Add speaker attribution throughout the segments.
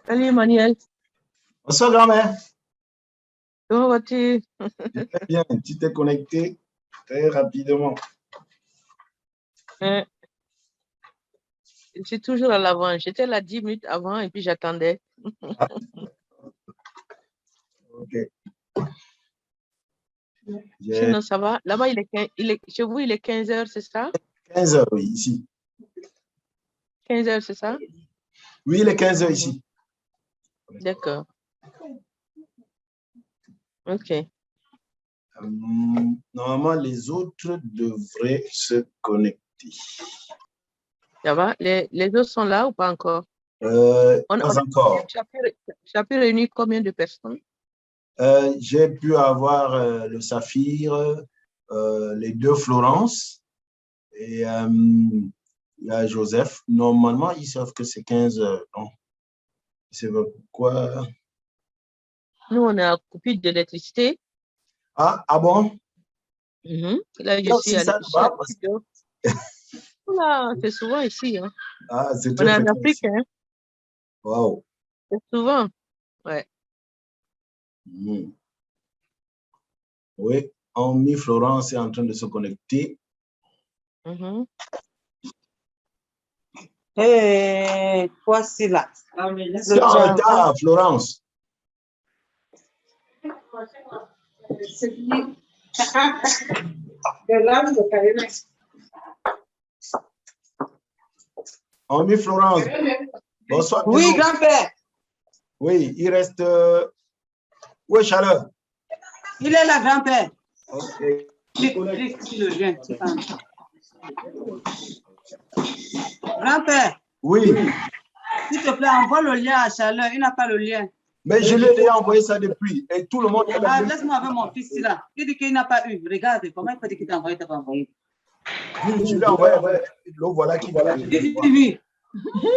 Speaker 1: Salut Emmanuel.
Speaker 2: Bonsoir, grand-mère.
Speaker 1: Comment vas-tu?
Speaker 2: Très bien, tu t'es connecté très rapidement.
Speaker 1: Je suis toujours à l'avant. J'étais là 10 minutes avant et puis j'attendais.
Speaker 2: Ok.
Speaker 1: Sinon, ça va. Là-bas, chez vous, il est 15 heures, c'est ça?
Speaker 2: 15 heures, oui, ici.
Speaker 1: 15 heures, c'est ça?
Speaker 2: Oui, il est 15 heures ici.
Speaker 1: D'accord. Ok.
Speaker 2: Normalement, les autres devraient se connecter.
Speaker 1: Ça va? Les autres sont là ou pas encore?
Speaker 2: Pas encore.
Speaker 1: Tu as pu réunir combien de personnes?
Speaker 2: J'ai pu avoir le Saphir, les deux Florence et il y a Joseph. Normalement, ils savent que c'est 15 heures. Non. C'est pourquoi.
Speaker 1: Nous, on est à coupure d'électricité.
Speaker 2: Ah bon?
Speaker 1: Là, je suis à l'électricité. Voilà, c'est souvent ici. Hein.
Speaker 2: Ah, c'est
Speaker 1: on est en Afrique. Hein.
Speaker 2: Wow.
Speaker 1: C'est souvent. Ouais.
Speaker 2: Oui, Omni Florence est en train de se connecter.
Speaker 3: Quoi, c'est là?
Speaker 2: C'est en retard, Florence. Omni Florence. Bonsoir.
Speaker 3: Oui, grand-père.
Speaker 2: Oui, il reste. Où est Chaleur?
Speaker 3: Il est là, grand-père.
Speaker 2: Ok.
Speaker 3: Grand-père.
Speaker 2: Oui.
Speaker 3: S'il te plaît, envoie le lien à Chaleur. Il n'a pas le lien.
Speaker 2: Mais je l'ai déjà envoyé ça depuis. Et tout le monde.
Speaker 3: Ah, laisse-moi avec mon fils là. Il dit qu'il n'a pas eu. Regarde, comment il peut dire qu'il t'a envoyé, t'as pas envoyé.
Speaker 2: Oui, je l'ai envoyé. Voilà qui voilà.
Speaker 3: Oui.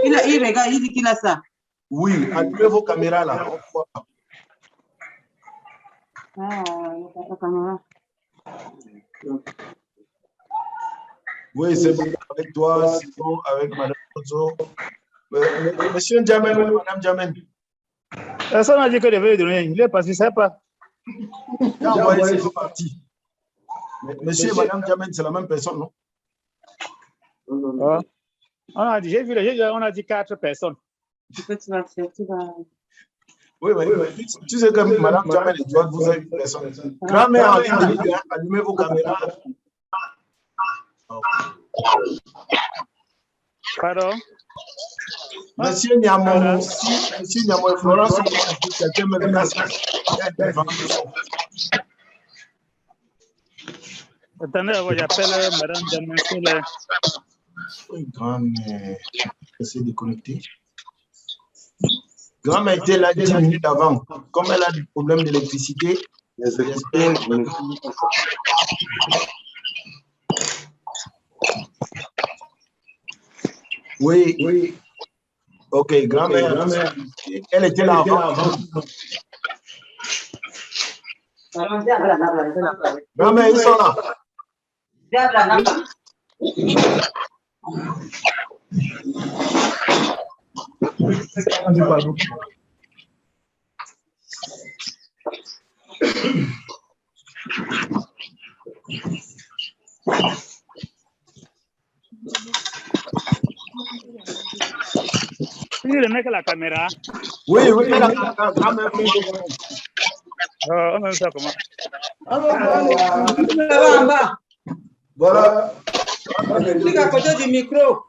Speaker 3: Il regarde, il dit qu'il a ça.
Speaker 2: Oui, allumez vos caméras là.
Speaker 3: Ah, la caméra.
Speaker 2: Oui, c'est bon avec toi, c'est bon avec Madame Ozo. Monsieur Djamel, Madame Djamel.
Speaker 4: Personne n'a dit que je devais le donner. Il est passé, c'est pas.
Speaker 2: J'ai envoyé, c'est parti. Monsieur et Madame Djamel, c'est la même personne, non?
Speaker 4: On a dit, on a dit 4 personnes.
Speaker 2: Oui, tu sais que Madame Djamel et toi, vous avez une personne. Grand-mère, allumez vos caméras.
Speaker 4: Pardon?
Speaker 2: Monsieur Niamon et Florence, quelqu'un me menace.
Speaker 4: Attendez, j'appelle Madame Djamel.
Speaker 2: Oui, grand-mère, essaie de connecter. Grand-mère était là 10 minutes avant. Comme elle a des problèmes d'électricité, j'espère. Oui. Ok, grand-mère, elle était là avant. Grand-mère, ils sont là.
Speaker 4: Le mec à la caméra.
Speaker 2: Oui, la grand-mère.
Speaker 4: On a ça comment?
Speaker 3: En bas.
Speaker 2: Voilà.
Speaker 3: Clique à côté du micro.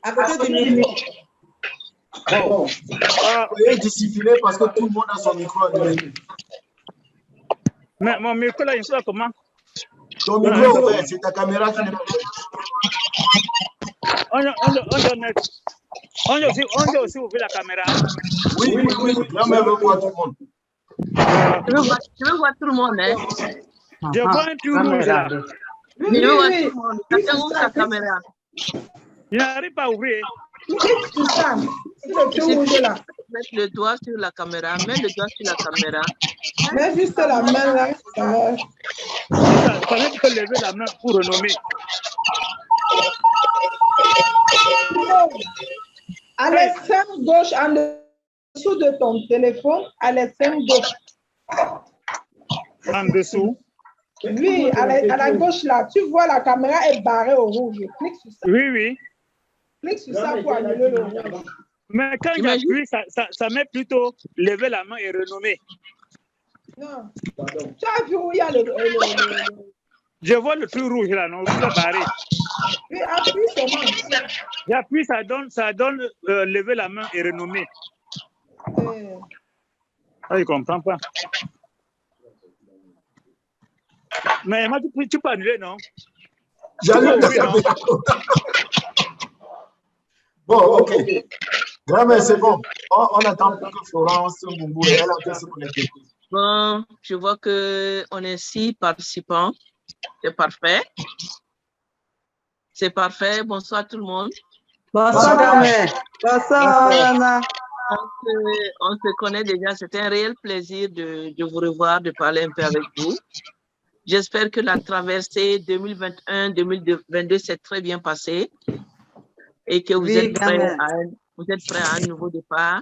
Speaker 3: À côté du micro.
Speaker 2: Bon. Il est discipliné parce que tout le monde a son micro allumé.
Speaker 4: Mais mon micro là, il sera comment?
Speaker 2: Ton micro, c'est ta caméra qui n'est pas.
Speaker 4: On doit aussi ouvrir la caméra.
Speaker 2: Oui. Grand-mère veut voir tout le monde.
Speaker 1: Je veux voir tout le monde, hein.
Speaker 4: Je vois un tout rouge là.
Speaker 1: Je veux voir tout le monde. Chacun ouvre sa caméra.
Speaker 4: Il n'arrive pas à ouvrir.
Speaker 1: Mettre le doigt sur la caméra. Mets le doigt sur la caméra.
Speaker 5: Mets juste la main là.
Speaker 4: Ça même que lever la main pour renommer.
Speaker 5: À l'extrême gauche, en dessous de ton téléphone, à l'extrême gauche.
Speaker 4: En dessous?
Speaker 5: Oui, à la gauche là, tu vois la caméra est barrée au rouge. Clique sur ça.
Speaker 4: Oui, oui.
Speaker 5: Clique sur ça pour annuler le rouge.
Speaker 4: Mais quand j'appuie, ça met plutôt lever la main et renommer.
Speaker 5: Non. Tu as vu où il y a
Speaker 4: Je vois le truc rouge là, non, rouge barré.
Speaker 5: Oui, appuie seulement.
Speaker 4: J'appuie, ça donne lever la main et renommer. Ah, je ne comprends pas. Mais moi, tu peux annuler, non?
Speaker 2: Bon, ok. Vraiment, c'est bon. On attend plus que Florence Mboumbou et elle a fait se connecter.
Speaker 1: Bon, je vois qu'on est 6 participants. C'est parfait. C'est parfait. Bonsoir tout le monde.
Speaker 3: Bonsoir, Carmen. Bonsoir, Anna.
Speaker 1: On se connaît déjà. C'est un réel plaisir de vous revoir, de parler un peu avec vous. J'espère que la traversée 2021-2022 s'est très bien passée et que vous êtes prêts à un nouveau départ.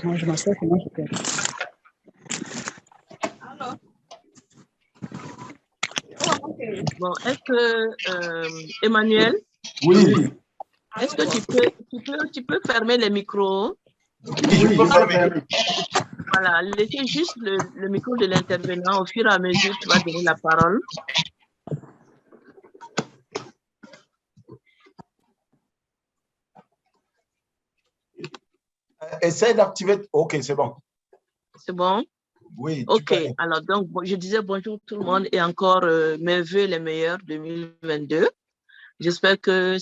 Speaker 6: Moi, je m'assure que moi, je peux.
Speaker 1: Bon, est-ce que, Emmanuel?
Speaker 2: Oui.
Speaker 1: Est-ce que tu peux fermer les micros?
Speaker 2: Oui, je peux fermer.
Speaker 1: Voilà, laissez juste le micro de l'intervenant. Au fur et à mesure, tu vas donner la parole.
Speaker 2: Essaye d'activer. Ok, c'est bon.
Speaker 1: C'est bon?
Speaker 2: Oui.
Speaker 1: Ok, alors donc, je disais bonjour tout le monde et encore mes vœux les meilleurs 2022. J'espère que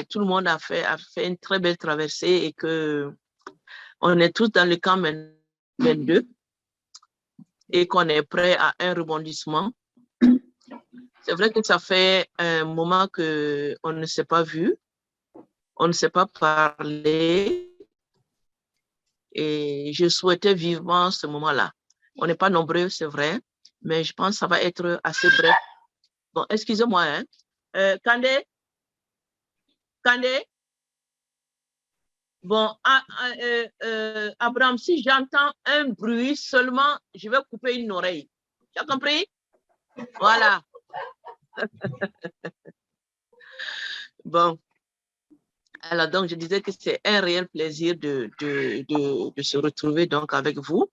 Speaker 1: tout le monde a fait une très belle traversée et que on est tous dans le camp 22 et qu'on est prêt à un rebondissement. C'est vrai que ça fait un moment qu'on ne s'est pas vu, on ne s'est pas parlé et je souhaitais vivement ce moment-là. On n'est pas nombreux, c'est vrai, mais je pense que ça va être assez bref. Bon, excusez-moi, hein. Kandé? Bon, Abraham, si j'entends un bruit seulement, je vais couper une oreille. Tu as compris? Voilà. Bon. Alors, donc, je disais que c'est un réel plaisir de se retrouver donc avec vous.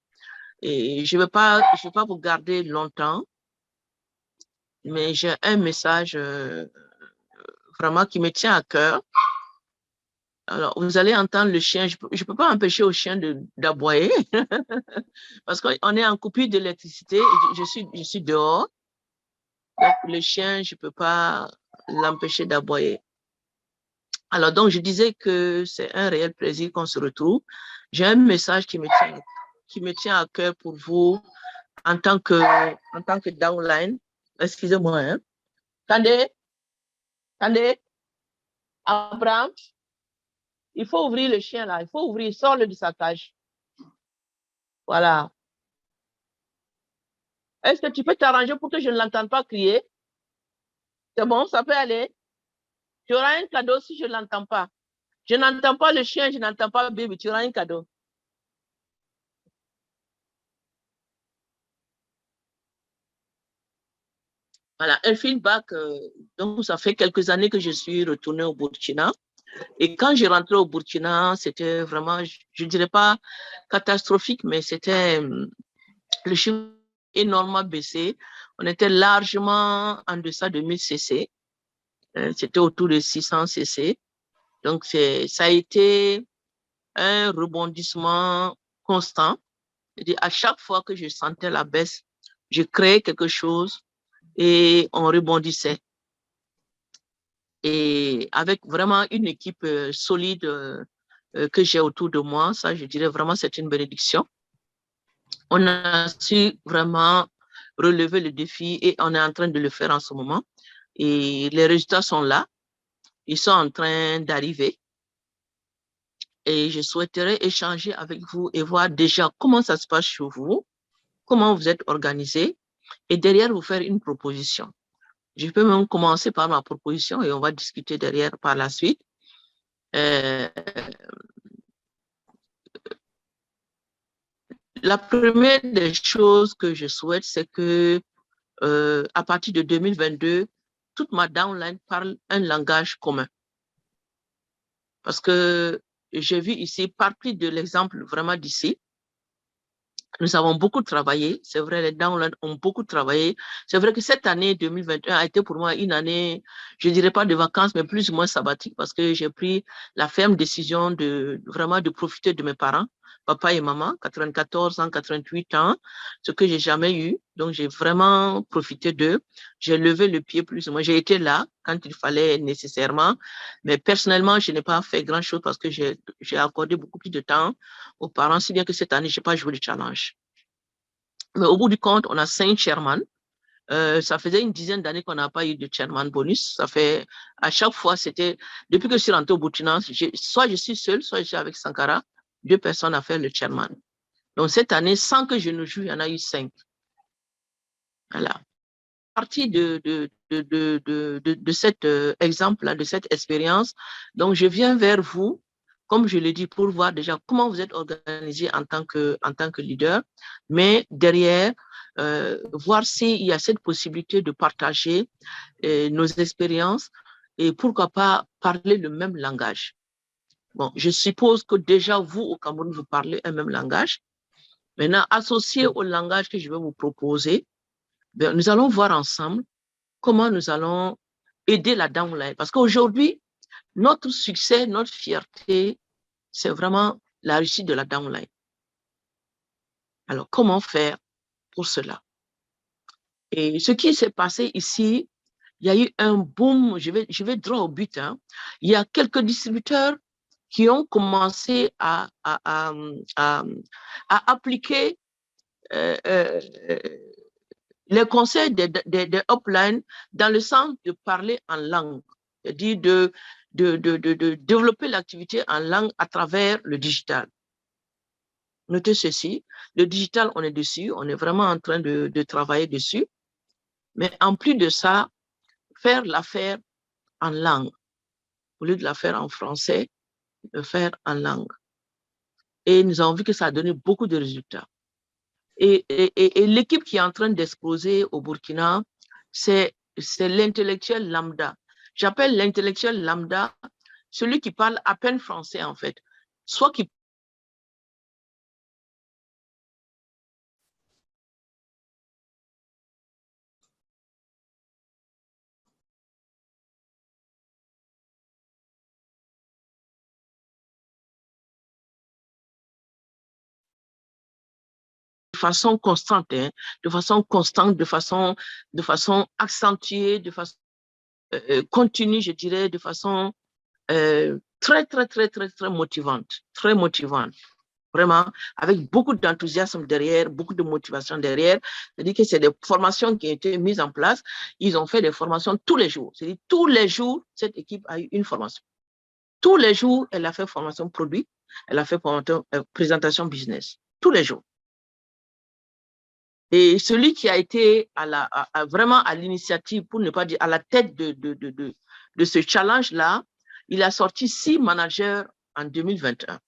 Speaker 1: Et je ne vais pas vous garder longtemps, mais j'ai un message vraiment qui me tient à cœur. Alors, vous allez entendre le chien. Je ne peux pas empêcher au chien d'aboyer parce qu'on est en coupure d'électricité. Je suis dehors. Donc, le chien, je ne peux pas l'empêcher d'aboyer. Alors, donc, je disais que c'est un réel plaisir qu'on se retrouve. J'ai un message qui me tient à cœur pour vous en tant que downline. Excusez-moi, hein. Kandé, Abraham, il faut ouvrir le chien là. Il faut ouvrir, sors-le de sa cage. Voilà. Est-ce que tu peux t'arranger pour que je ne l'entende pas crier? C'est bon, ça peut aller. Tu auras un cadeau si je ne l'entends pas. Je n'entends pas le chien, je n'entends pas le bébé, tu auras un cadeau. Voilà, un feedback. Donc, ça fait quelques années que je suis retournée au Burkina. Et quand j'ai rentré au Burkina, c'était vraiment, je ne dirais pas catastrophique, mais c'était le chiffre énormément baissé. On était largement en deçà de 1000 cc. C'était autour de 600 cc. Donc, ça a été un rebondissement constant. C'est-à-dire, à chaque fois que je sentais la baisse, je créais quelque chose et on rebondissait. Et avec vraiment une équipe solide que j'ai autour de moi, ça, je dirais vraiment, c'est une bénédiction. On a su vraiment relever le défi et on est en train de le faire en ce moment. Et les résultats sont là. Ils sont en train d'arriver. Et je souhaiterais échanger avec vous et voir déjà comment ça se passe chez vous, comment vous êtes organisé et derrière vous faire une proposition. Je peux même commencer par ma proposition et on va discuter derrière par la suite. La première des choses que je souhaite, c'est que à partir de 2022, toute ma downline parle un langage commun. Parce que j'ai vu ici, partie de l'exemple vraiment d'ici, nous avons beaucoup travaillé. C'est vrai, les downlines ont beaucoup travaillé. C'est vrai que cette année 2021 a été pour moi une année, je ne dirais pas de vacances, mais plus ou moins sabbatique, parce que j'ai pris la ferme décision de vraiment de profiter de mes parents, papa et maman, 94 ans, 88 ans, ce que j'ai jamais eu. Donc, j'ai vraiment profité d'eux. J'ai levé le pied plus ou moins. J'ai été là quand il fallait nécessairement. Mais personnellement, je n'ai pas fait grand-chose parce que j'ai accordé beaucoup plus de temps aux parents, si bien que cette année, je n'ai pas joué le challenge. Mais au bout du compte, on a 5 chairman. Ça faisait une dizaine d'années qu'on n'a pas eu de chairman bonus. Ça fait, à chaque fois, c'était, depuis que je suis rentré au Burkina, soit je suis seul, soit je suis avec Sankara, 2 personnes à faire le chairman. Donc cette année, sans que je ne joue, il y en a eu 5. Voilà. À partir de cet exemple-là, de cette expérience, donc je viens vers vous, comme je l'ai dit, pour voir déjà comment vous êtes organisé en tant que leader, mais derrière, voir s'il y a cette possibilité de partager nos expériences et pourquoi pas parler le même langage. Bon, je suppose que déjà vous, au Cameroun, vous parlez un même langage. Maintenant, associé au langage que je vais vous proposer, bien, nous allons voir ensemble comment nous allons aider la downline. Parce qu'aujourd'hui, notre succès, notre fierté, c'est vraiment la réussite de la downline. Alors, comment faire pour cela? Et ce qui s'est passé ici, il y a eu un boom, je vais droit au but. Hein. Il y a quelques distributeurs qui ont commencé à appliquer les conseils des uplines dans le sens de parler en langue, c'est-à-dire de développer l'activité en langue à travers le digital. Notez ceci, le digital, on est dessus, on est vraiment en train de travailler dessus, mais en plus de ça, faire l'affaire en langue, au lieu de la faire en français, le faire en langue. Et nous avons vu que ça a donné beaucoup de résultats. Et l'équipe qui est en train d'exploser au Burkina, c'est l'intellectuel lambda. J'appelle l'intellectuel lambda celui qui parle à peine français, en fait. Soit qui de façon constante, hein, de façon constante, de façon accentuée, de façon continue, je dirais, de façon très motivante, très motivante. Vraiment, avec beaucoup d'enthousiasme derrière, beaucoup de motivation derrière. C'est-à-dire que c'est des formations qui ont été mises en place. Ils ont fait des formations tous les jours. C'est-à-dire tous les jours, cette équipe a eu une formation. Tous les jours, elle a fait formation produit, elle a fait présentation business. Tous les jours. Et celui qui a été vraiment à l'initiative, pour ne pas dire à la tête de ce challenge-là, il a sorti 6 managers en 2021.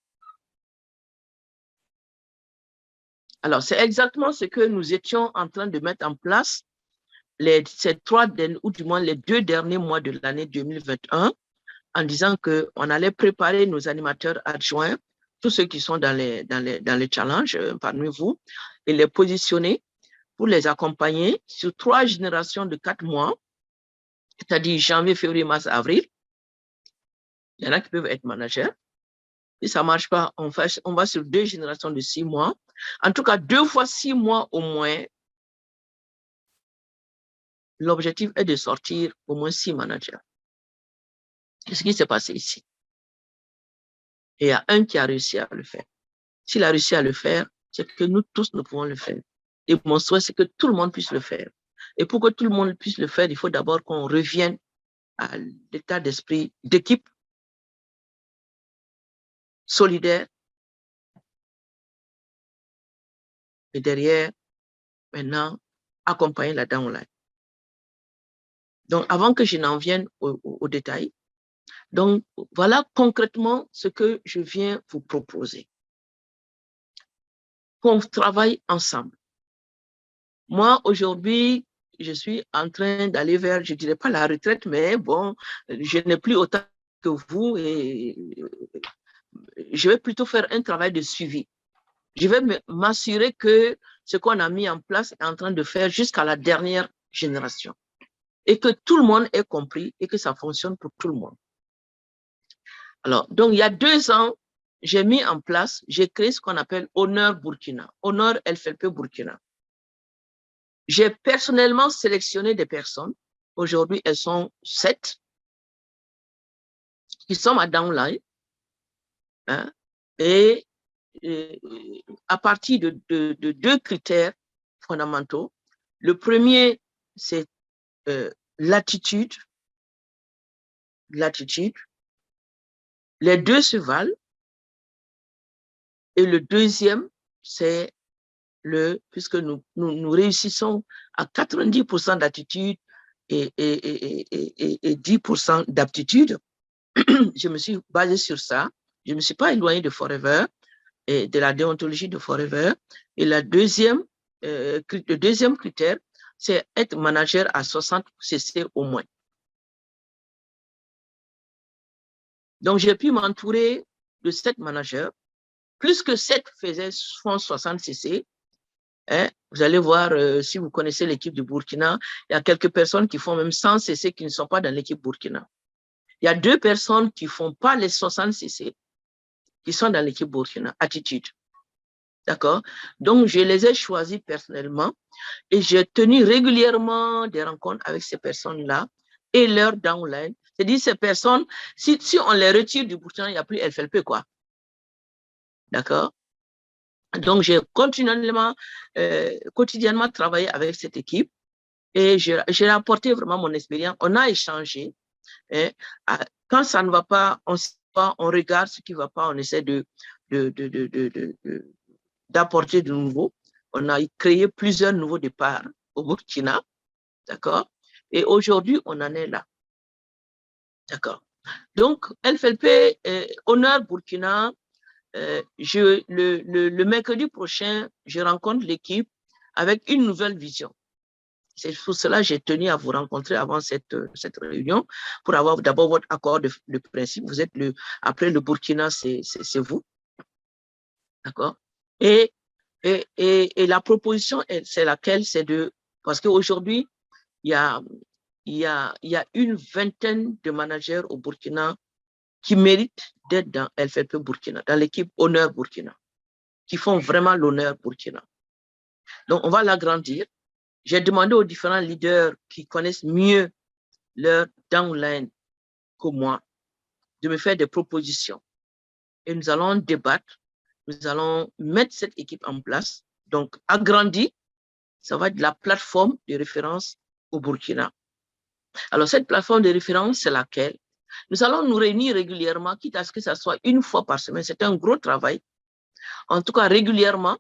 Speaker 1: Alors, c'est exactement ce que nous étions en train de mettre en place ces 3 derniers, ou du moins les 2 derniers mois de l'année 2021, en disant qu'on allait préparer nos animateurs adjoints, tous ceux qui sont dans les challenges parmi vous, et les positionner pour les accompagner sur 3 générations de 4 mois, c'est-à-dire janvier, février, mars, avril. Il y en a qui peuvent être managers. Si ça ne marche pas, on va sur 2 générations de 6 mois. En tout cas, 2 fois 6 mois au moins. L'objectif est de sortir au moins 6 managers. C'est ce qui s'est passé ici. Et il y a un qui a réussi à le faire. S'il a réussi à le faire, c'est que nous tous, nous pouvons le faire. Et mon souhait, c'est que tout le monde puisse le faire. Et pour que tout le monde puisse le faire, il faut d'abord qu'on revienne à l'état d'esprit d'équipe solidaire. Et derrière, maintenant, accompagner la downline. Donc, avant que je n'en vienne au détail, Donc, voilà concrètement ce que je viens vous proposer. Qu'on travaille ensemble. Moi, aujourd'hui, je suis en train d'aller vers, je ne dirais pas la retraite, mais bon, je n'ai plus autant que vous et je vais plutôt faire un travail de suivi. Je vais m'assurer que ce qu'on a mis en place est en train de faire jusqu'à la dernière génération et que tout le monde ait compris et que ça fonctionne pour tout le monde. Alors, donc, il y a 2 ans, j'ai mis en place, j'ai créé ce qu'on appelle Honneur Burkina, Honneur LFLP Burkina. J'ai personnellement sélectionné des personnes. Aujourd'hui, elles sont 7 qui sont à downline. Hein, et à partir de 2 critères fondamentaux. Le premier, c'est l'attitude. Les 2 se valent. Et le deuxième, c'est puisque nous réussissons à 90% d'attitude et 10% d'aptitude, je me suis basée sur ça. Je ne me suis pas éloignée de Forever et de la déontologie de Forever. Et le deuxième critère, c'est être manager à 60 CC au moins. Donc, j'ai pu m'entourer de 7 managers. Plus que 7 font 60 CC. Hein, vous allez voir, si vous connaissez l'équipe du Burkina, il y a quelques personnes qui font même 100 CC qui ne sont pas dans l'équipe Burkina. Il y a 2 personnes qui ne font pas les 60 CC qui sont dans l'équipe Burkina, attitude. D'accord? Donc, je les ai choisis personnellement et j'ai tenu régulièrement des rencontres avec ces personnes-là et leur downline. C'est-à-dire, ces personnes, si on les retire du Burkina, il n'y a plus LFLP, quoi. D'accord? Donc, j'ai quotidiennement travaillé avec cette équipe et j'ai apporté vraiment mon expérience. On a échangé. Et quand ça ne va pas, on regarde ce qui ne va pas, on essaie d'apporter de nouveau. On a créé plusieurs nouveaux départs au Burkina. D'accord? Et aujourd'hui, on en est là. D'accord? Donc, LFLP, Honneur Burkina, le mercredi prochain, je rencontre l'équipe avec une nouvelle vision. C'est pour cela que j'ai tenu à vous rencontrer avant cette réunion, pour avoir d'abord votre accord de principe. Vous êtes après le Burkina, c'est vous. D'accord? Et la proposition, c'est laquelle? C'est parce qu'aujourd'hui, il y a une vingtaine de managers au Burkina qui méritent d'être dans LFLP Burkina, dans l'équipe Honneur Burkina, qui font vraiment l'honneur Burkina. Donc, on va l'agrandir. J'ai demandé aux différents leaders qui connaissent mieux leur downline que moi de me faire des propositions. Et nous allons débattre, nous allons mettre cette équipe en place. Donc, agrandi, ça va être la plateforme de référence au Burkina. Alors, cette plateforme de référence, c'est laquelle? Nous allons nous réunir régulièrement, quitte à ce que ça soit une fois par semaine. C'est un gros travail. En tout cas, régulièrement,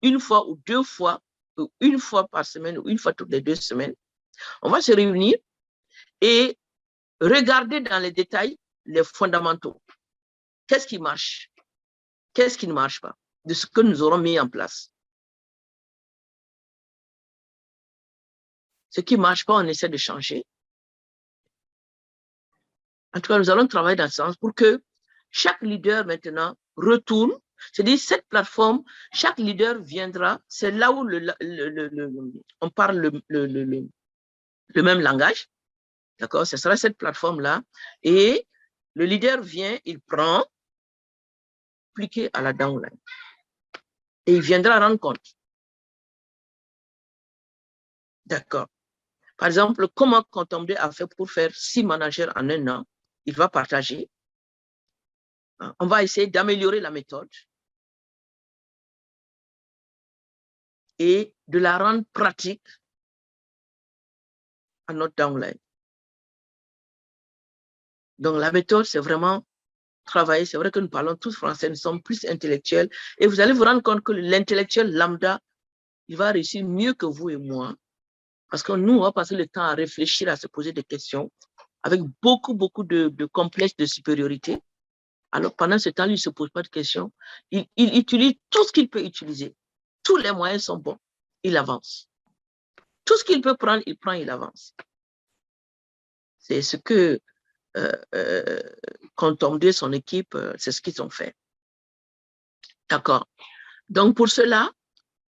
Speaker 1: une fois ou 2 fois, ou une fois par semaine, ou une fois toutes les 2 semaines, on va se réunir et regarder dans les détails les fondamentaux. Qu'est-ce qui marche? Qu'est-ce qui ne marche pas de ce que nous aurons mis en place? Ce qui ne marche pas, on essaie de changer. En tout cas, nous allons travailler dans ce sens pour que chaque leader maintenant retourne. C'est-à-dire, cette plateforme, chaque leader viendra, c'est là où on parle le même langage. D'accord? Ce sera cette plateforme-là. Et le leader vient, il prend, appliqué à la downline. Et il viendra rendre compte. D'accord. Par exemple, comment Contomblé a fait pour faire 6 managers en 1 an? Il va partager. On va essayer d'améliorer la méthode et de la rendre pratique à notre downline. Donc, la méthode, c'est vraiment travailler. C'est vrai que nous parlons tous français, nous sommes plus intellectuels. Et vous allez vous rendre compte que l'intellectuel lambda, il va réussir mieux que vous et moi. Parce que nous, on va passer le temps à réfléchir, à se poser des questions. avec beaucoup de complexes de supériorité. Alors, pendant ce temps, il ne se pose pas de questions. Il utilise tout ce qu'il peut utiliser. Tous les moyens sont bons. Il avance. Tout ce qu'il peut prendre, il prend, il avance. C'est ce que Contomde et son équipe, c'est ce qu'ils ont fait. D'accord. Donc, pour cela,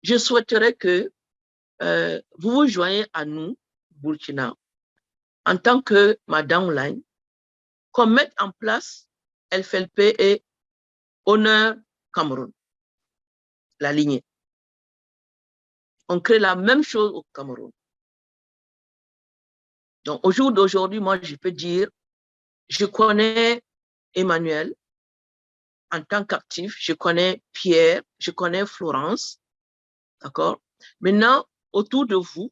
Speaker 1: je souhaiterais que vous vous joignez à nous, Burkina, en tant que Madame Line, qu'on mette en place LFLP et Honneur Cameroun, la lignée. On crée la même chose au Cameroun. Donc, au jour d'aujourd'hui, moi, je peux dire, je connais Emmanuel en tant qu'actif, je connais Pierre, je connais Florence, d'accord? Maintenant, autour de vous,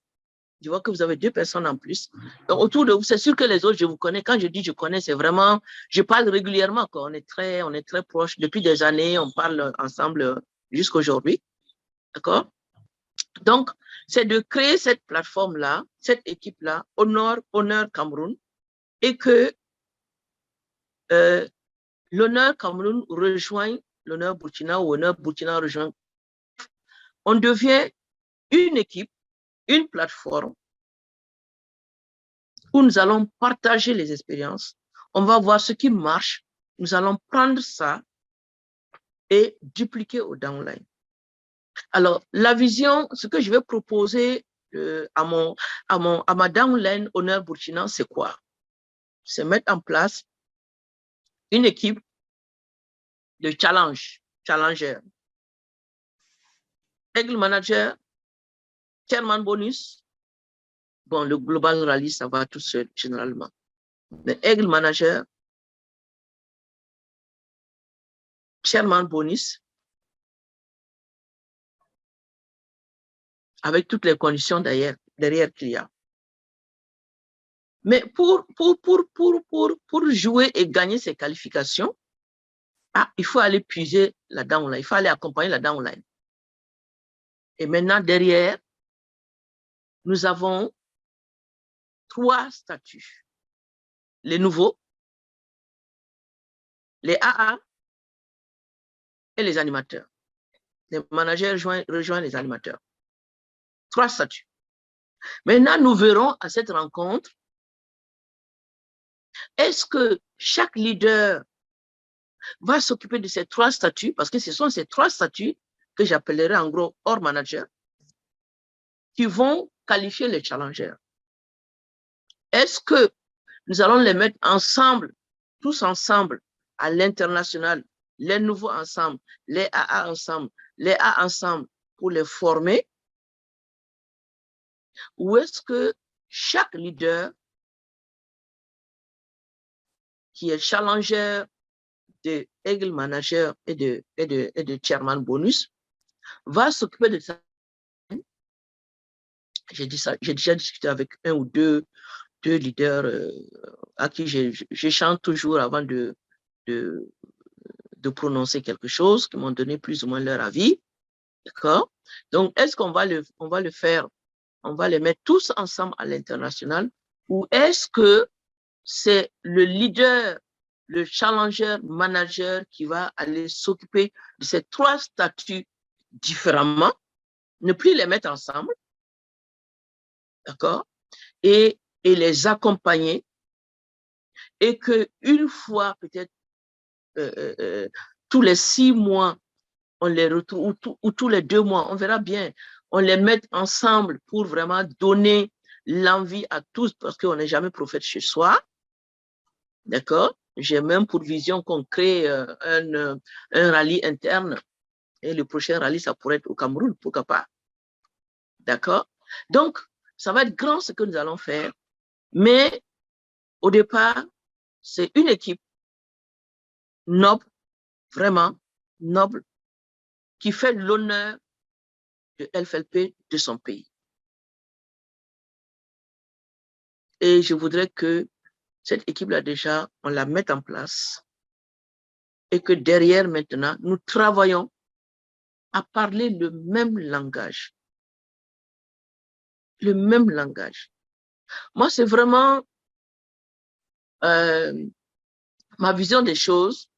Speaker 1: je vois que vous avez 2 personnes en plus. Donc, autour de vous, c'est sûr que les autres, je vous connais. Quand je dis je connais, c'est vraiment, je parle régulièrement, quoi. On est très proches. Depuis des années, on parle ensemble jusqu'à aujourd'hui, d'accord? Donc, c'est de créer cette plateforme-là, cette équipe-là, Honneur Cameroun, et que l'Honneur Cameroun rejoigne l'Honneur Burkina ou Honneur Burkina rejoigne. On devient une équipe, une plateforme où nous allons partager les expériences. On va voir ce qui marche. Nous allons prendre ça et dupliquer au downline. Alors, la vision, ce que je vais proposer à ma downline Honneur Burkina, c'est quoi? C'est mettre en place une équipe de challenger. Aigle Manager, Chairman Bonus. Bon, le Global Rally, ça va tout seul, généralement. Mais Aigle Manager, Chairman Bonus, avec toutes les conditions derrière qu'il y a. Mais pour jouer et gagner ces qualifications, il faut aller puiser la downline, il faut aller accompagner la downline. Et maintenant, derrière, nous avons 3 statuts. Les nouveaux, les AA et les animateurs. Les managers rejoignent les animateurs. 3 statuts. Maintenant, nous verrons à cette rencontre, est-ce que chaque leader va s'occuper de ces 3 statuts, parce que ce sont ces 3 statuts que j'appellerai en gros hors manager, qui vont qualifier les challengers. Est-ce que nous allons les mettre ensemble, tous ensemble, à l'international, les nouveaux ensemble, les AA ensemble, les A ensemble, pour les former? Ou est-ce que chaque leader qui est challenger de Eagle Manager et de Chairman Bonus va s'occuper de ça? J'ai déjà discuté avec un ou deux leaders à qui j'échange toujours avant de prononcer quelque chose, qui m'ont donné plus ou moins leur avis. D'accord? Donc, est-ce qu'on va le faire, on va les mettre tous ensemble à l'international, ou est-ce que c'est le leader, le challenger manager qui va aller s'occuper de ces 3 statuts différemment, ne plus les mettre ensemble, d'accord, et les accompagner, et qu'une fois peut-être tous les 6 mois, on les retrouve, ou tous les 2 mois, on verra bien, on les met ensemble pour vraiment donner l'envie à tous, parce qu'on n'est jamais prophète chez soi, d'accord? J'ai même pour vision qu'on crée un rallye interne, et le prochain rallye, ça pourrait être au Cameroun, pourquoi pas? D'accord? Donc, ça va être grand ce que nous allons faire, mais au départ, c'est une équipe noble, vraiment noble, qui fait l'honneur de LFLP de son pays. Et je voudrais que cette équipe-là déjà, on la mette en place et que derrière maintenant, nous travaillons à parler le même langage. Le même langage. Moi, c'est vraiment ma vision des choses.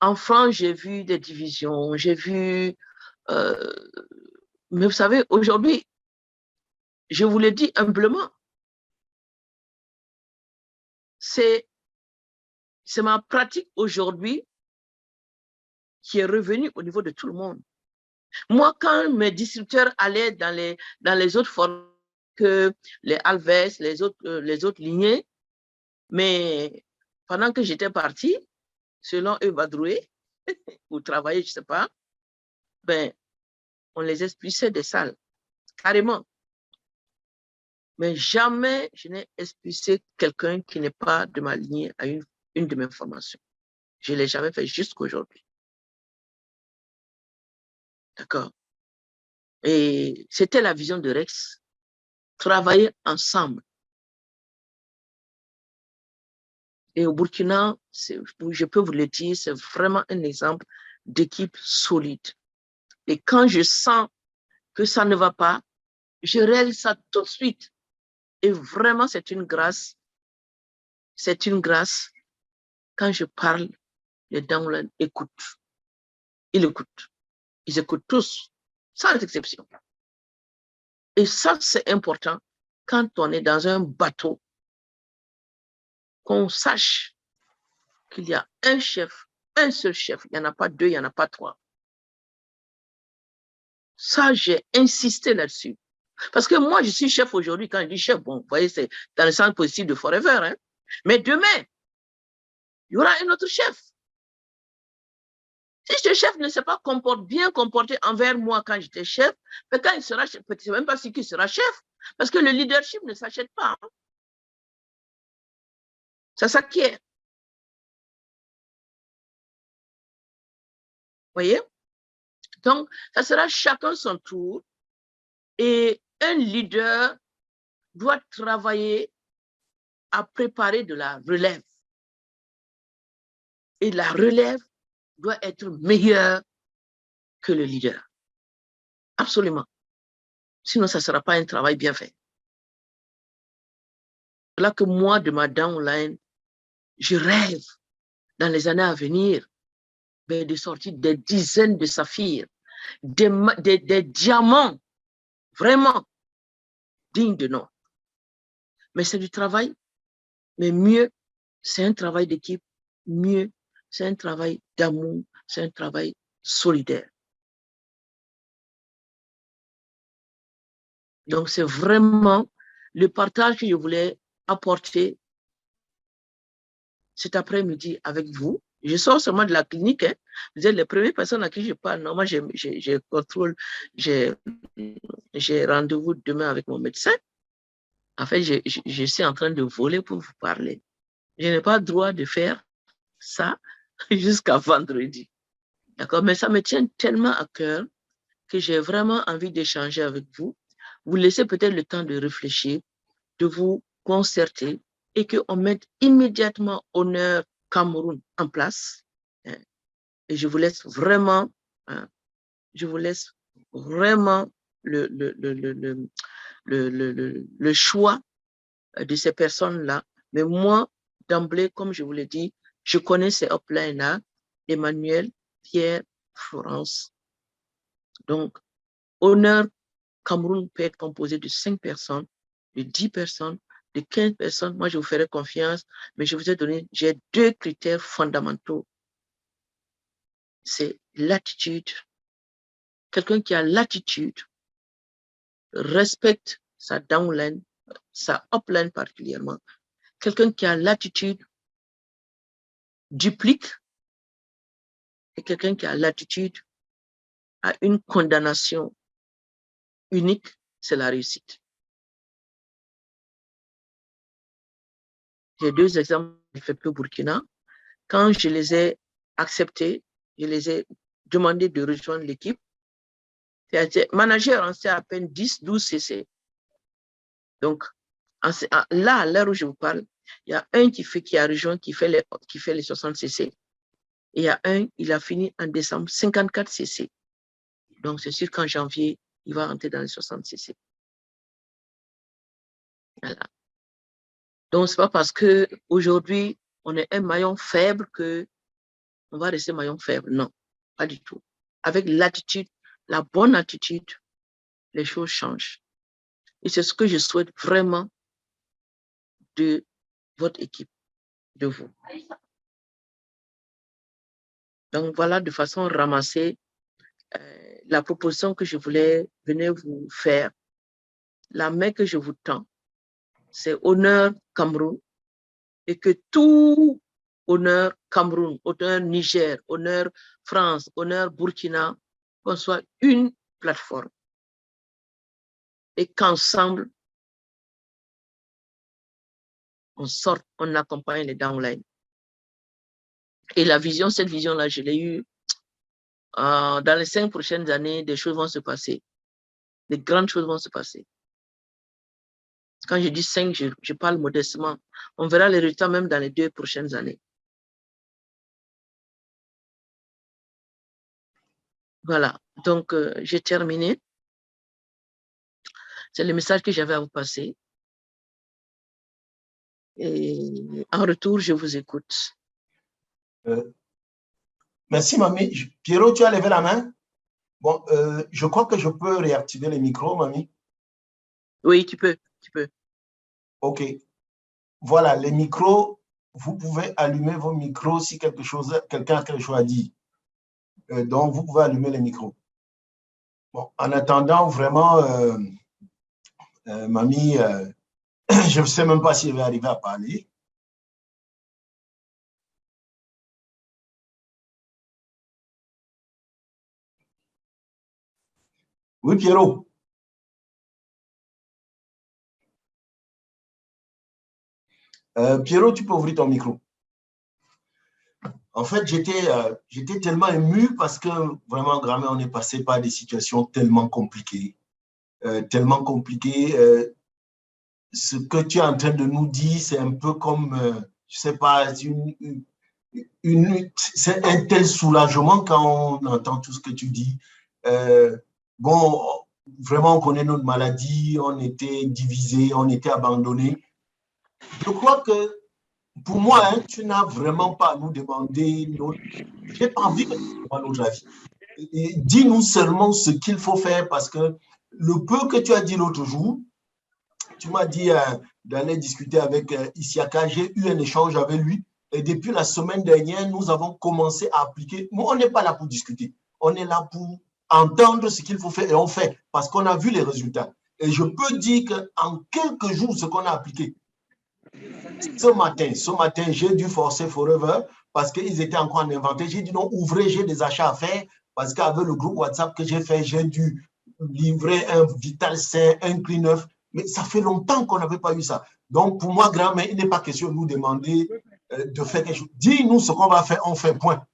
Speaker 1: En France, j'ai vu des divisions, j'ai vu... mais vous savez, aujourd'hui, je vous le dis humblement, c'est ma pratique aujourd'hui qui est revenue au niveau de tout le monde. Moi, quand mes distributeurs allaient dans les autres formes que les Alves, les autres lignées, mais pendant que j'étais partie, selon eux, vadrouer, ou travailler, je ne sais pas, ben, on les expulsait des salles, carrément. Mais jamais je n'ai expulsé quelqu'un qui n'est pas de ma lignée à une de mes formations. Je ne l'ai jamais fait jusqu'à aujourd'hui. D'accord? Et c'était la vision de Rex. Travailler ensemble. Et au Burkina, je peux vous le dire, c'est vraiment un exemple d'équipe solide. Et quand je sens que ça ne va pas, je réalise ça tout de suite. Et vraiment, c'est une grâce. C'est une grâce. Quand je parle, les downlines écoutent. Ils écoutent. Ils écoutent tous, sans exception. Et ça, c'est important quand on est dans un bateau, qu'on sache qu'il y a un chef, un seul chef. Il n'y en a pas deux, il n'y en a pas trois. Ça, j'ai insisté là-dessus. Parce que moi, je suis chef aujourd'hui. Quand je dis chef, bon, vous voyez, c'est dans le sens positif de forever. Hein? Mais demain, il y aura un autre chef. Si ce chef ne s'est pas bien comporté envers moi quand j'étais chef, mais quand il sera chef, peut-être même pas si qu'il sera chef, parce que le leadership ne s'achète pas. Hein? Ça s'acquiert. Vous voyez? Donc, ça sera chacun son tour. Et un leader doit travailler à préparer de la relève. Et la relève doit être meilleure que le leader. Absolument. Sinon, ça ne sera pas un travail bien fait. C'est là que moi, de ma downline, je rêve dans les années à venir de sortir des dizaines de saphirs, des diamants vraiment dignes de nom. Mais c'est du travail, mais mieux, c'est un travail d'équipe, mieux, c'est un travail d'amour, c'est un travail solidaire. Donc, c'est vraiment le partage que je voulais apporter cet après-midi avec vous. Je sors seulement de la clinique. Hein. Vous êtes les premières personnes à qui je parle. Non, moi, je contrôle, j'ai rendez-vous demain avec mon médecin. En fait, je suis en train de voler pour vous parler. Je n'ai pas le droit de faire ça jusqu'à vendredi. D'accord? Mais ça me tient tellement à cœur que j'ai vraiment envie d'échanger avec vous. Vous laissez peut-être le temps de réfléchir, de vous concerter et qu'on mette immédiatement Honneur Cameroun en place. Et je vous laisse vraiment, le choix de ces personnes-là. Mais moi, d'emblée, comme je vous l'ai dit, je connais ces uplines-là, Emmanuel, Pierre, Florence. Donc, Honneur Cameroun peut être composé de 5 personnes, de 10 personnes, de 15 personnes. Moi, je vous ferai confiance, mais je vous ai donné, j'ai 2 critères fondamentaux. C'est l'attitude. Quelqu'un qui a l'attitude respecte sa downline, sa upline particulièrement. Quelqu'un qui a l'attitude duplique et quelqu'un qui a l'attitude a une condamnation unique, c'est la réussite. J'ai 2 exemples du FEPE Burkina. Quand je les ai acceptés, je les ai demandé de rejoindre l'équipe. Manager, c'est à peine 10-12 CC. Donc, là, à l'heure où je vous parle, il y a un qui a rejoint, qui fait les 60 CC. Et il y a un, il a fini en décembre 54 CC. Donc, c'est sûr qu'en janvier, il va rentrer dans les 60 CC. Voilà. Donc, ce n'est pas parce qu'aujourd'hui, on est un maillon faible que on va rester maillon faible. Non, pas du tout. Avec l'attitude, la bonne attitude, les choses changent. Et c'est ce que je souhaite vraiment de votre équipe, de vous. Donc voilà, de façon ramassée, la proposition que je voulais venir vous faire. La main que je vous tends, c'est honneur Cameroun, et que tout honneur Cameroun, honneur Niger, honneur France, honneur Burkina, qu'on soit une plateforme. Et qu'ensemble, on sorte, on accompagne les downlines. Et la vision, cette vision-là, je l'ai eue dans les 5 prochaines années, des choses vont se passer. Des grandes choses vont se passer. Quand je dis 5, je parle modestement. On verra les résultats même dans les 2 prochaines années. Voilà, donc j'ai terminé. C'est le message que j'avais à vous passer. Et en retour, je vous écoute.
Speaker 2: Merci, Mamie. Pierrot, tu as levé la main? Bon, je crois que je peux réactiver les micros, Mamie.
Speaker 1: Oui, tu peux.
Speaker 2: OK. Voilà, les micros, vous pouvez allumer vos micros si quelqu'un a quelque chose à dire. Donc, vous pouvez allumer les micros. Bon, en attendant, vraiment, Mamie, je ne sais même pas si elle va arriver à parler. Oui, Pierrot. Pierrot, tu peux ouvrir ton micro. En fait, j'étais tellement ému parce que vraiment, grand-mère, on est passé par des situations tellement compliquées. Ce que tu es en train de nous dire, c'est un peu comme, je ne sais pas, c'est un tel soulagement quand on entend tout ce que tu dis. Bon, vraiment, on connaît notre maladie, on était divisés, on était abandonnés. Je crois que pour moi, hein, tu n'as vraiment pas à nous demander notre... Je n'ai pas envie que tu demandes notre avis. Dis-nous seulement ce qu'il faut faire parce que le peu que tu as dit l'autre jour, tu m'as dit d'aller discuter avec Isiaka, j'ai eu un échange avec lui et depuis la semaine dernière, nous avons commencé à appliquer. Nous, on n'est pas là pour discuter, on est là pour entendre ce qu'il faut faire et on fait parce qu'on a vu les résultats. Et je peux dire qu'en quelques jours, ce qu'on a appliqué, ce matin, j'ai dû forcer Forever parce qu'ils étaient encore en inventaire. J'ai dit non, ouvrez, j'ai des achats à faire parce qu'avec le groupe WhatsApp que j'ai fait, j'ai dû livrer un Vital Sain, un Clean 9. Mais ça fait longtemps qu'on n'avait pas eu ça. Donc, pour moi, grand-mère, il n'est pas question de nous demander de faire quelque chose. Dis-nous ce qu'on va faire, on fait point.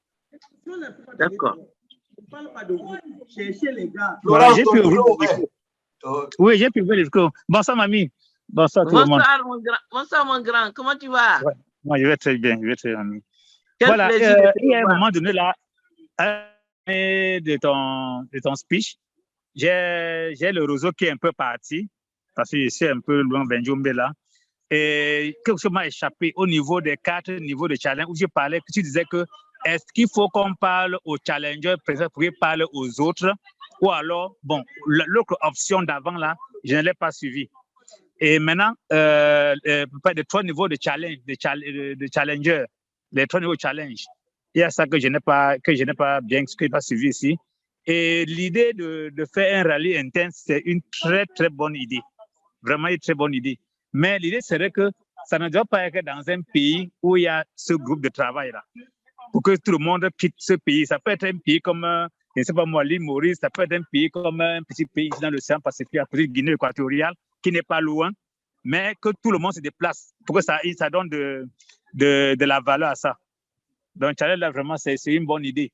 Speaker 1: D'accord.
Speaker 3: On ne parle pas de vous. Cherchez les gars.
Speaker 4: Voilà, j'ai pu ouvrir le micro. Oui, j'ai pu ouvrir le micro. Bonsoir, mamie. Bonsoir, tout le monde.
Speaker 1: Bonsoir, mon grand. Comment tu vas?
Speaker 4: Ouais. Moi, je vais très bien. Mamie.
Speaker 1: Quel
Speaker 4: voilà,
Speaker 1: plaisir
Speaker 4: il y a un moment donné là, de ton speech, j'ai le réseau qui est un peu parti, parce que je suis un peu loin de là. Et quelque chose m'a échappé au niveau des 4 niveaux de challenge où je parlais, que tu disais que est-ce qu'il faut qu'on parle aux challengers pour qu'ils parlent aux autres, ou alors, bon, l'autre option d'avant là, je ne l'ai pas suivi. Et maintenant, les 3 niveaux de challenge, de challenger, les 3 niveaux de challenge, il y a ça que je n'ai pas bien suivi ici. Et l'idée de faire un rallye interne, c'est une très, très bonne idée. Vraiment une très bonne idée. Mais l'idée serait que ça ne doit pas être dans un pays où il y a ce groupe de travail-là. Pour que tout le monde quitte ce pays. Ça peut être un pays comme, je ne sais pas moi, l'île Maurice, ça peut être un pays comme un petit pays dans l'océan Pacifique, à côté de Guinée équatoriale, qui n'est pas loin, mais que tout le monde se déplace pour que ça donne de la valeur à ça. Donc, challenge là, vraiment, c'est une bonne idée.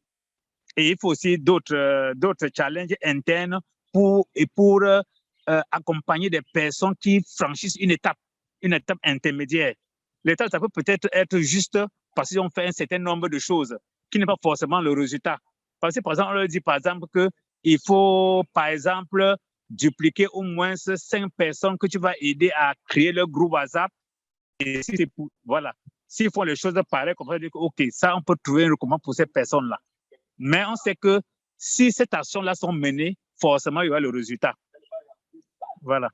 Speaker 4: Et il faut aussi d'autres challenges internes pour accompagner des personnes qui franchissent une étape intermédiaire. L'étape, ça peut peut-être être juste parce qu'ils ont fait un certain nombre de choses qui n'est pas forcément le résultat. Parce que, par exemple, on leur dit, par exemple, qu'il faut, par exemple, dupliquer au moins 5 personnes que tu vas aider à créer le groupe WhatsApp. Et si c'est pour, voilà. s'ils font les choses pareilles, comme ça, dire que, OK, ça, on peut trouver un recommandement pour ces personnes-là. Mais on sait que si cette action-là sont menées, forcément, il y aura le résultat. Voilà.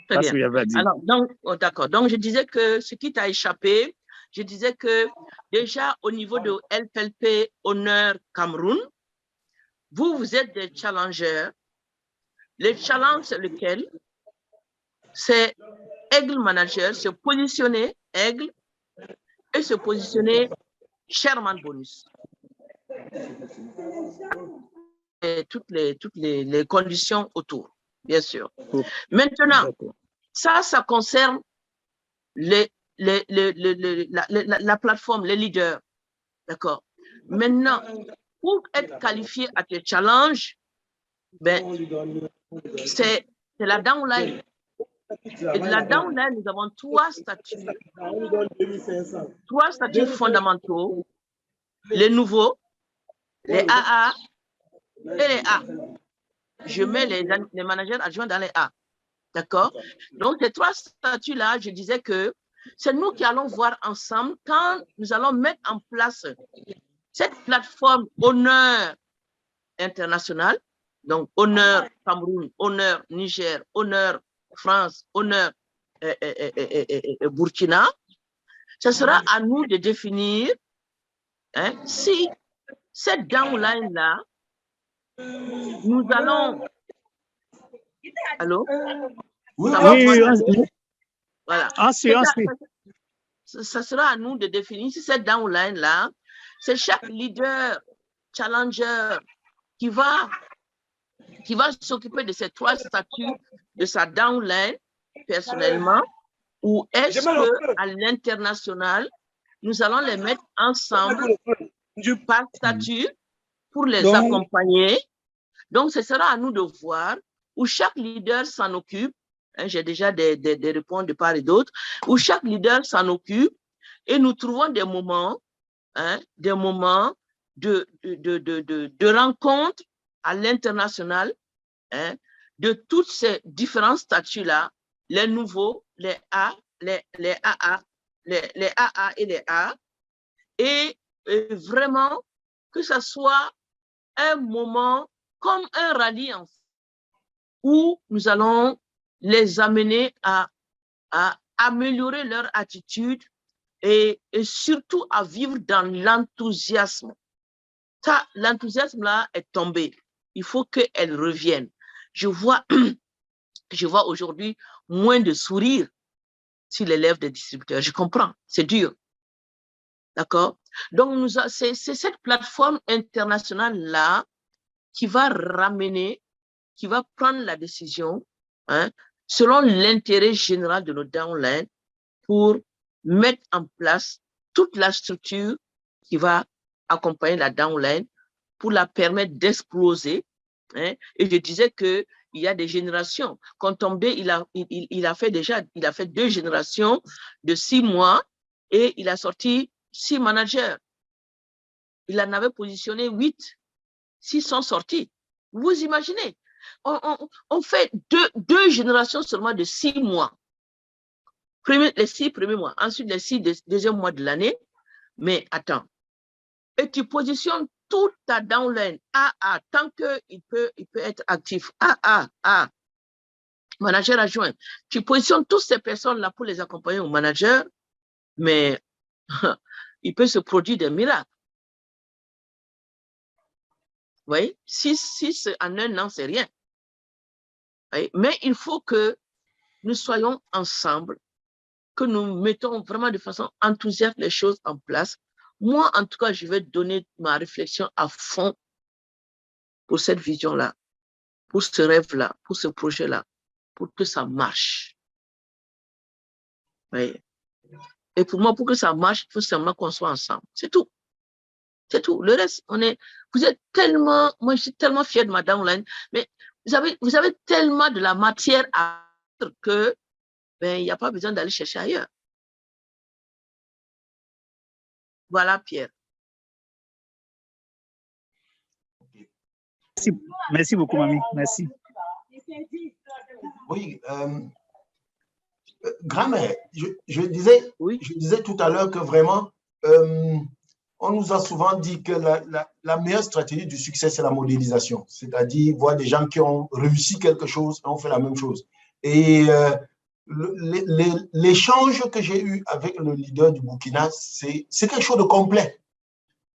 Speaker 1: Très bien. Alors, donc, oh, d'accord. Donc, je disais que ce qui t'a échappé, je disais que déjà au niveau de LPLP Honneur Cameroun, vous êtes des challengers. Le challenge, c'est lequel? C'est Aigle Manager, se positionner Aigle et se positionner Chairman Bonus. Et toutes les conditions autour, bien sûr. Maintenant, ça concerne la plateforme, les leaders. D'accord. Maintenant, pour être qualifié à tes challenges, ben, c'est la downline. Et de la downline, nous avons trois statuts fondamentaux, les nouveaux, les AA et les A. Je mets les managers adjoints dans les A. D'accord? Donc, ces trois statuts-là, je disais que c'est nous qui allons voir ensemble quand nous allons mettre en place cette plateforme Honneur international, donc Honneur Cameroun, Honneur Niger, Honneur France, Honneur Burkina. Ce sera à nous de définir si cette downline-là, nous allons... Allô?
Speaker 4: Oui,
Speaker 1: voilà. Ça sera à nous de définir si cette downline-là, c'est chaque leader, challenger qui va s'occuper de ces trois statuts de sa downline personnellement, ou est-ce qu'à l'international, nous allons les mettre ensemble par statut pour les accompagner. Donc, ce sera à nous de voir où chaque leader s'en occupe. J'ai déjà des réponses de part et d'autre, où chaque leader s'en occupe et nous trouvons des moments de rencontres à l'international de tous ces différents statuts-là, les nouveaux, les A, les AA, les AA et les A, et vraiment que ce soit un moment comme un rallye où nous allons les amener à améliorer leur attitude et surtout à vivre dans l'enthousiasme. L'enthousiasme-là est tombé. Il faut qu'elle revienne. Je vois aujourd'hui moins de sourires sur les lèvres des distributeurs. Je comprends, c'est dur. D'accord? Donc, c'est cette plateforme internationale-là qui va ramener, qui va prendre la décision selon l'intérêt général de nos downlines pour mettre en place toute la structure qui va accompagner la downline pour la permettre d'exploser. Et je disais qu'il y a des générations. Quand Tombé, il a fait 2 générations de 6 mois et il a sorti 6 managers. Il en avait positionné 8. 6 sont sortis. Vous imaginez, on fait deux générations seulement de 6 mois. Les 6 premiers mois, ensuite les 6 deuxièmes mois de l'année. Mais attends, et tu positionnes toute ta downline AA tant qu'il peut être actif. AA, manager adjoint. Tu positionnes toutes ces personnes-là pour les accompagner au manager, mais il peut se produire des miracles. Vous voyez, 6 en un an, c'est rien. Mais il faut que nous soyons ensemble, que nous mettons vraiment de façon enthousiaste les choses en place. Moi, en tout cas, je vais donner ma réflexion à fond pour cette vision-là, pour ce rêve-là, pour ce projet-là, pour que ça marche. Oui. Et pour moi, pour que ça marche, il faut seulement qu'on soit ensemble. C'est tout. C'est tout. Le reste, vous êtes tellement, moi je suis tellement fière de ma downline, mais vous avez tellement de la matière à faire que, il n'y a pas besoin d'aller chercher ailleurs. Voilà, Pierre.
Speaker 4: Merci beaucoup, Mamie. Merci.
Speaker 2: Oui, Grand-mère, je disais tout à l'heure que vraiment, on nous a souvent dit que la meilleure stratégie du succès, c'est la modélisation. C'est-à-dire voir des gens qui ont réussi quelque chose et ont fait la même chose. Et l'échange que j'ai eu avec le leader du Burkina, c'est quelque chose de complet.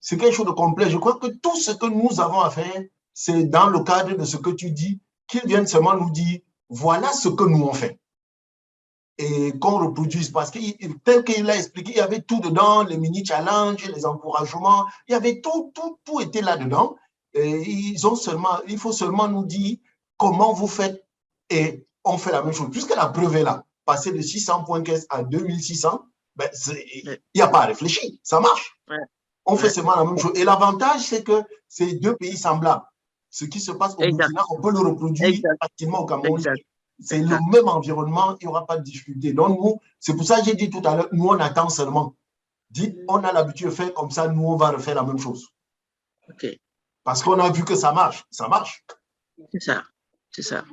Speaker 2: C'est quelque chose de complet. Je crois que tout ce que nous avons à faire, c'est dans le cadre de ce que tu dis, qu'ils viennent seulement nous dire, voilà ce que nous on fait. Et qu'on reproduise, parce que tel qu'il l'a expliqué, il y avait tout dedans, les mini-challenges, les encouragements, il y avait tout était là-dedans. Il faut seulement nous dire comment vous faites et on fait la même chose. Puisque la preuve est là, passer de 600 points caisse à 2600, ben, il n'y a pas à réfléchir, ça marche. On fait seulement la même chose. Et l'avantage, c'est que c'est deux pays semblables. Ce qui se passe au Burkina, on peut le reproduire facilement au Cameroun. C'est le même environnement, il n'y aura pas de difficulté. Donc, nous, c'est pour ça que j'ai dit tout à l'heure, nous, on attend seulement. Dites, on a l'habitude de faire comme ça, nous, on va refaire la même chose.
Speaker 1: OK.
Speaker 2: Parce qu'on a vu que ça marche. Ça marche.
Speaker 1: C'est ça. C'est ça.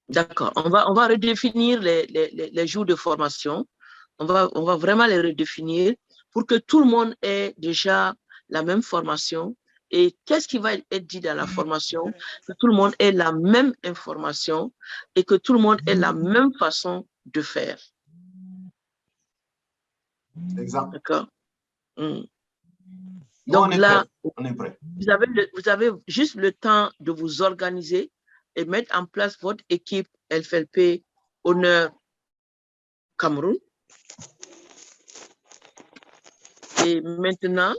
Speaker 1: D'accord. On va redéfinir les jours de formation. On va vraiment les redéfinir pour que tout le monde ait déjà la même formation. Et qu'est-ce qui va être dit dans la formation? Que tout le monde ait la même information et que tout le monde ait la même façon de faire.
Speaker 2: Exact.
Speaker 1: D'accord.
Speaker 2: Donc
Speaker 1: là,
Speaker 2: on est prêt.
Speaker 1: Vous avez juste le temps de vous organiser et mettre en place votre équipe LFLP Honneur Cameroun. Et maintenant,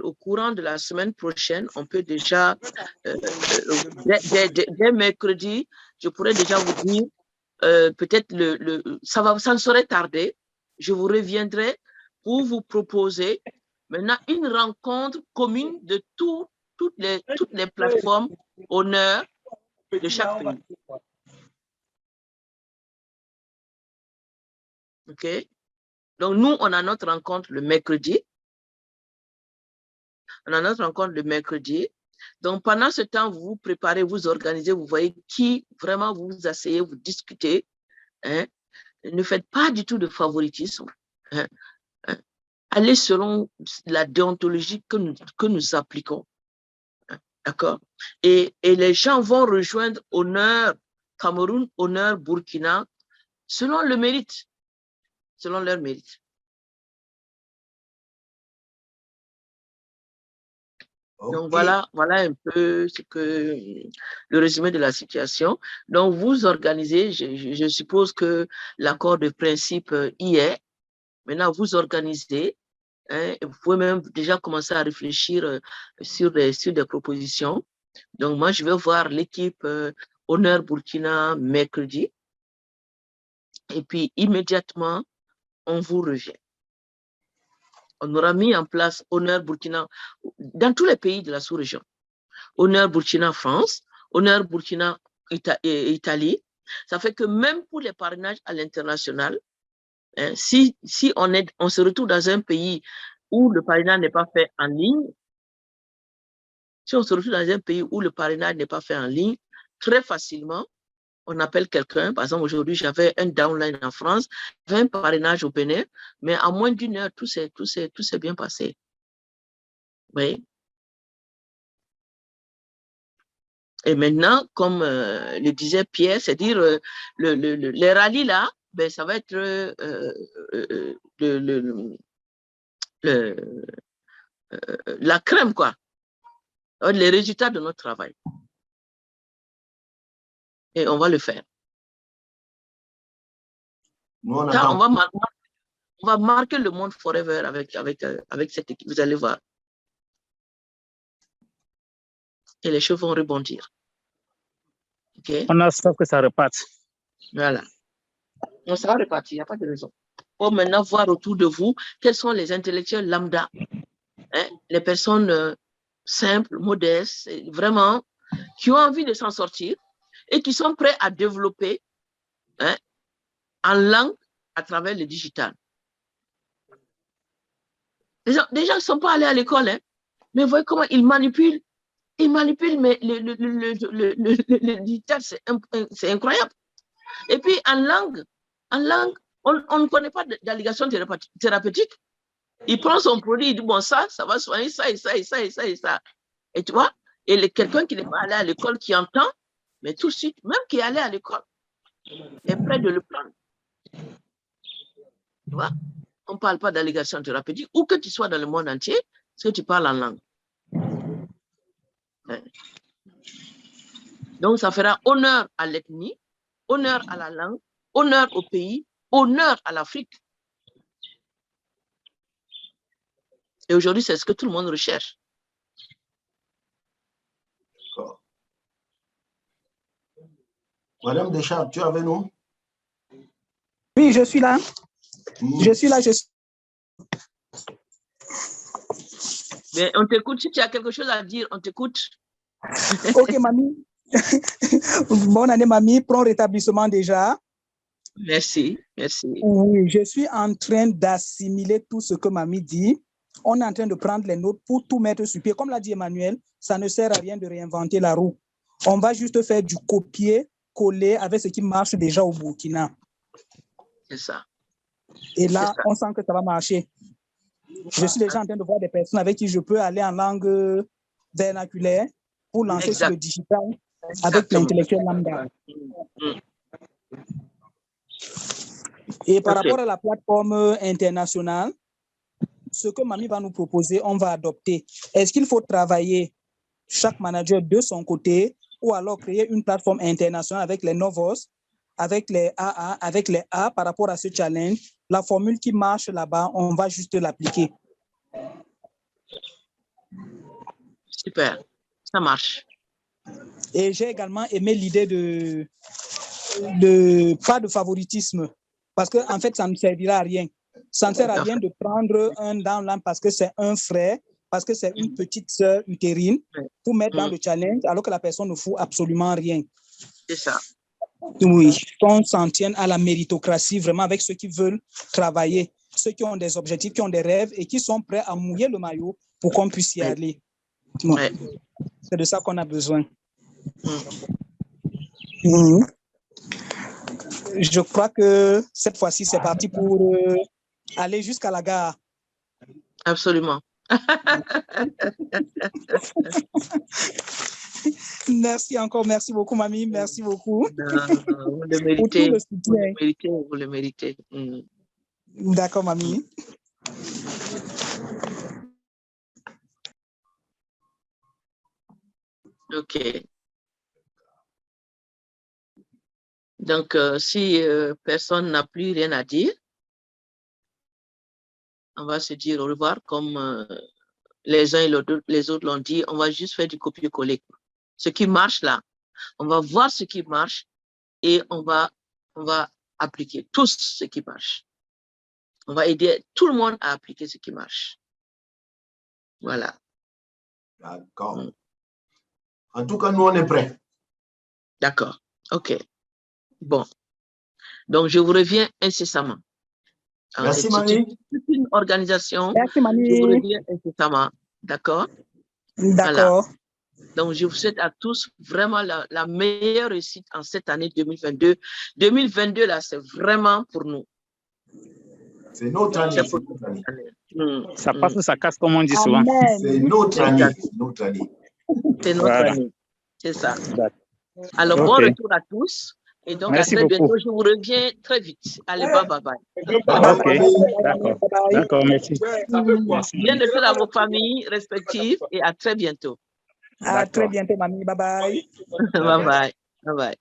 Speaker 1: au courant de la semaine prochaine, on peut déjà, dès mercredi, je pourrais déjà vous dire, peut-être ça ne saurait tarder, je vous reviendrai pour vous proposer maintenant une rencontre commune de toutes les plateformes honneur de chaque pays. OK? Donc, nous, on a notre rencontre le mercredi. On a notre rencontre le mercredi. Donc, pendant ce temps, vous vous préparez, vous organisez, vous voyez qui vraiment vous vous asseyez, vous discutez. Hein? Ne faites pas du tout de favoritisme. Hein? Hein? Allez selon la déontologie que nous appliquons. Hein? D'accord? Et les gens vont rejoindre Honneur Cameroun, Honneur Burkina, selon le mérite, selon leur mérite. Okay. Donc, voilà un peu le résumé de la situation. Donc, vous organisez, je suppose que l'accord de principe y est. Maintenant, vous organisez. Hein, vous pouvez même déjà commencer à réfléchir sur des propositions. Donc, moi, je vais voir l'équipe Honneur Burkina mercredi. Et puis, immédiatement, on vous revient. On aura mis en place Honneur Burkina dans tous les pays de la sous-région. Honneur Burkina France, Honneur Burkina Italie. Ça fait que même pour les parrainages à l'international, hein, si on se retrouve dans un pays où le parrainage n'est pas fait en ligne, si on se retrouve dans un pays où le parrainage n'est pas fait en ligne, très facilement, on appelle quelqu'un. Par exemple, aujourd'hui, j'avais un downline en France, 20 parrainages au Bénin, mais en moins d'une heure, tout s'est bien passé. Oui. Et maintenant, comme le disait Pierre, c'est-à-dire les rallyes là, ben, ça va être la crème, quoi. Les résultats de notre travail. Et on va le faire.
Speaker 2: Nous, on
Speaker 1: va marquer le monde forever avec cette équipe. Vous allez voir. Et les choses vont rebondir. Okay?
Speaker 4: On a hâte que ça reparte.
Speaker 1: Voilà. On sera reparti, il n'y a pas de raison. Pour maintenant voir autour de vous quels sont les intellectuels lambda, hein, les personnes simples, modestes, vraiment, qui ont envie de s'en sortir et qui sont prêts à développer, hein, en langue à travers le digital. Les gens ne sont pas allés à l'école, hein, mais vous voyez comment ils manipulent. Ils manipulent, mais le digital, c'est incroyable. Et puis, en langue, on ne connaît pas d'allégation thérapeutique. Il prend son produit, il dit, bon, ça va soigner ça et ça et ça et ça et ça. Et tu vois, et quelqu'un qui n'est pas allé à l'école, qui entend, mais tout de suite, même qui est allé à l'école, est prêt de le prendre. Tu vois, on ne parle pas d'allégation thérapeutique, où que tu sois dans le monde entier, parce que tu parles en langue. Ouais. Donc, ça fera honneur à l'ethnie, honneur à la langue, honneur au pays, honneur à l'Afrique. Et aujourd'hui, c'est ce que tout le monde recherche.
Speaker 2: Madame Deschamps, tu es avec nous?
Speaker 5: Oui, je suis là. Je suis là, je suis.
Speaker 1: Mais on t'écoute, si tu as quelque chose à dire, on t'écoute.
Speaker 5: Ok, mamie. Bonne année, mamie. Prompt rétablissement déjà.
Speaker 1: Merci, merci.
Speaker 5: Oui, je suis en train d'assimiler tout ce que mamie dit. On est en train de prendre les notes pour tout mettre sur pied. Comme l'a dit Emmanuel, ça ne sert à rien de réinventer la roue. On va juste faire du copier-coller avec ce qui marche déjà au Burkina.
Speaker 1: C'est ça.
Speaker 5: Et là, on sent que ça va marcher. Je suis déjà en train de voir des personnes avec qui je peux aller en langue vernaculaire pour lancer sur le digital avec l'intellectuel lambda. Et par rapport à la plateforme internationale, ce que Mamie va nous proposer, on va adopter. Est-ce qu'il faut travailler chaque manager de son côté ou alors créer une plateforme internationale avec les Novos, avec les AA, avec les A par rapport à ce challenge? La formule qui marche là-bas, on va juste l'appliquer.
Speaker 1: Super, ça marche.
Speaker 5: Et j'ai également aimé l'idée de pas de favoritisme, parce qu'en fait, ça ne servira à rien. Ça ne sert à rien de prendre un downline parce que c'est un frère, parce que c'est une petite sœur utérine, pour mettre dans le challenge, alors que la personne ne fout absolument rien.
Speaker 1: C'est ça.
Speaker 5: Oui, qu'on s'en tienne à la méritocratie, vraiment avec ceux qui veulent travailler, ceux qui ont des objectifs, qui ont des rêves et qui sont prêts à mouiller le maillot pour qu'on puisse y aller. Bon. C'est de ça qu'on a besoin. Je crois que cette fois-ci, c'est parti pour aller jusqu'à la gare.
Speaker 1: Absolument.
Speaker 5: Merci encore, merci beaucoup, mamie, merci beaucoup.
Speaker 1: Vous le méritez, vous le méritez.
Speaker 5: D'accord, mamie.
Speaker 1: OK. Donc, si personne n'a plus rien à dire, on va se dire au revoir comme les uns et les autres l'ont dit. On va juste faire du copier-coller. Ce qui marche là, on va voir ce qui marche et on va appliquer tous ce qui marche. On va aider tout le monde à appliquer ce qui marche. Voilà.
Speaker 2: D'accord. En tout cas, nous, on est prêts.
Speaker 1: D'accord. OK. Bon. Donc, je vous reviens incessamment.
Speaker 2: Merci, Mani.
Speaker 1: C'est une organisation.
Speaker 5: Merci, Mani.
Speaker 1: Je vous reviens incessamment. D'accord?
Speaker 5: D'accord.
Speaker 1: Voilà. Donc, je vous souhaite à tous vraiment la meilleure réussite en cette année 2022. 2022, là, c'est vraiment pour nous.
Speaker 2: C'est notre année.
Speaker 4: Ça passe ou ça casse, comme on dit souvent.
Speaker 2: C'est notre année.
Speaker 1: C'est notre année. C'est ça. Alors, bon retour à tous. Et donc,
Speaker 4: merci
Speaker 1: à très
Speaker 4: beaucoup.
Speaker 1: bientôt. Je vous reviens très vite. Allez, bye bye.
Speaker 4: OK. D'accord. D'accord, merci.
Speaker 1: Bien de faire à vos familles respectives et à très bientôt.
Speaker 5: À très bientôt, mamie. Bye bye.
Speaker 1: Bye bye. Bye bye.